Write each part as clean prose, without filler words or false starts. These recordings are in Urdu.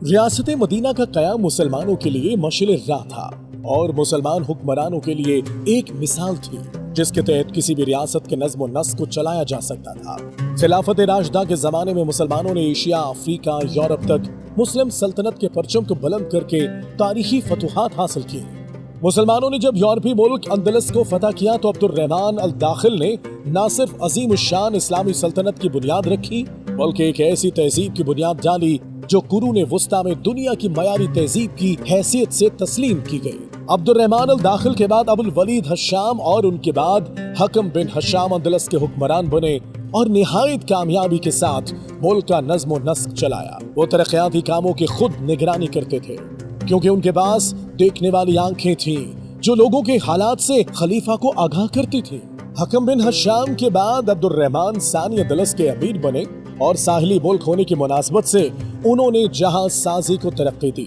ریاست مدینہ کا قیام مسلمانوں کے لیے مشعل راہ تھا اور مسلمان حکمرانوں کے لیے ایک مثال تھی جس کے تحت کسی بھی ریاست کے نظم و نسق کو چلایا جا سکتا تھا۔ خلافت راشدہ کے زمانے میں مسلمانوں نے ایشیا، افریقہ، یورپ تک مسلم سلطنت کے پرچم کو بلند کر کے تاریخی فتوحات حاصل کی۔ مسلمانوں نے جب یورپی ملک اندلس کو فتح کیا تو عبد الرحمن الداخل نے نہ صرف عظیم الشان اسلامی سلطنت کی بنیاد رکھی بلکہ ایک ایسی تہذیب کی بنیاد ڈالی جو قرون وسطیٰ میں دنیا کی معیاری تہذیب کی حیثیت سے تسلیم کی گئی۔ عبد الرحمن الداخل کے بعد ابو الولید ہشام اور ان کے بعد حکم بن ہشام اندلس کے حکمران بنے اور نہایت کامیابی کے ساتھ ملک کا نظم و نسق چلایا۔ وہ ترقیاتی کاموں کی خود نگرانی کرتے تھے کیونکہ ان کے پاس دیکھنے والی آنکھیں تھیں جو لوگوں کے حالات سے خلیفہ کو آگاہ کرتی تھی۔ حکم بن ہشام کے بعد عبد الرحمن ثانی اندلس کے امیر بنے اور ساحلی ملک ہونے کی مناسبت سے انہوں نے جہاز سازی کو ترقی دی۔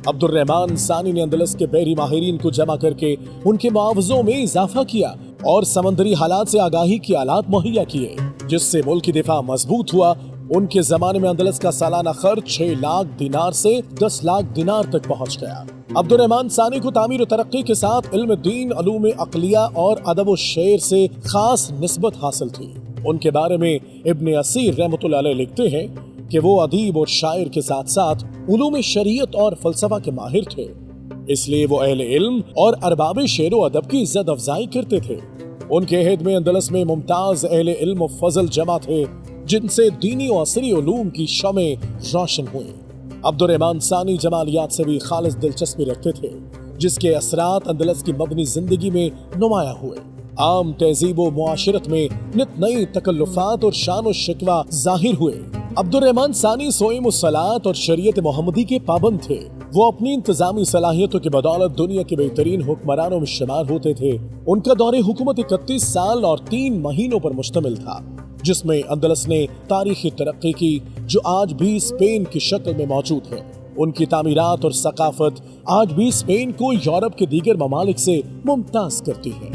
عبد الرحمن ثانی نے اندلس کے بحری ماہرین کو جمع کر کے ان کے معاوضوں میں اضافہ کیا اور سمندری حالات سے آگاہی کے آلات مہیا کیے جس سے ملک کی دفاع مضبوط ہوا۔ ان کے زمانے میں اندلس کا سالانہ خرچ 6 لاکھ دینار سے 10 لاکھ دینار تک پہنچ گیا۔ عبد الرحمن ثانی کو تعمیر و ترقی کے ساتھ علم دین، علوم عقلیہ اور ادب و شعر سے خاص نسبت حاصل تھی۔ ان کے بارے میں ابن اسیر رحمۃ اللہ علیہ لکھتے ہیں کہ وہ ادیب اور شاعر کے ساتھ ساتھ علوم شریعت اور فلسفہ کے ماہر تھے، اس لیے وہ اہل علم اور ارباب شعر و ادب کی عزت افزائی کرتے تھے۔ ان کے عہد میں اندلس میں ممتاز اہل علم و فضل جمع تھے جن سے دینی و عصری علوم کی شمع روشن ہوئی۔ عبد الرحمن ثانی جمالیات سے بھی خالص دلچسپی رکھتے تھے جس کے اثرات اندلس کی مدنی زندگی میں نمایاں ہوئے۔ عام تہذیب و معاشرت میں نت نئی تکلفات اور شان و شکوہ ظاہر ہوئے۔ عبد الرحمن ثانی صوم الصلاۃ اور شریعت محمدی کے پابند تھے۔ وہ اپنی انتظامی صلاحیتوں کی بدولت دنیا کے بہترین حکمرانوں میں شمار ہوتے تھے۔ ان کا دور حکومت 31 سال اور 3 مہینوں پر مشتمل تھا جس میں اندلس نے تاریخی ترقی کی جو آج بھی اسپین کی شکل میں موجود ہے۔ ان کی تعمیرات اور ثقافت آج بھی اسپین کو یورپ کے دیگر ممالک سے ممتاز کرتی ہے۔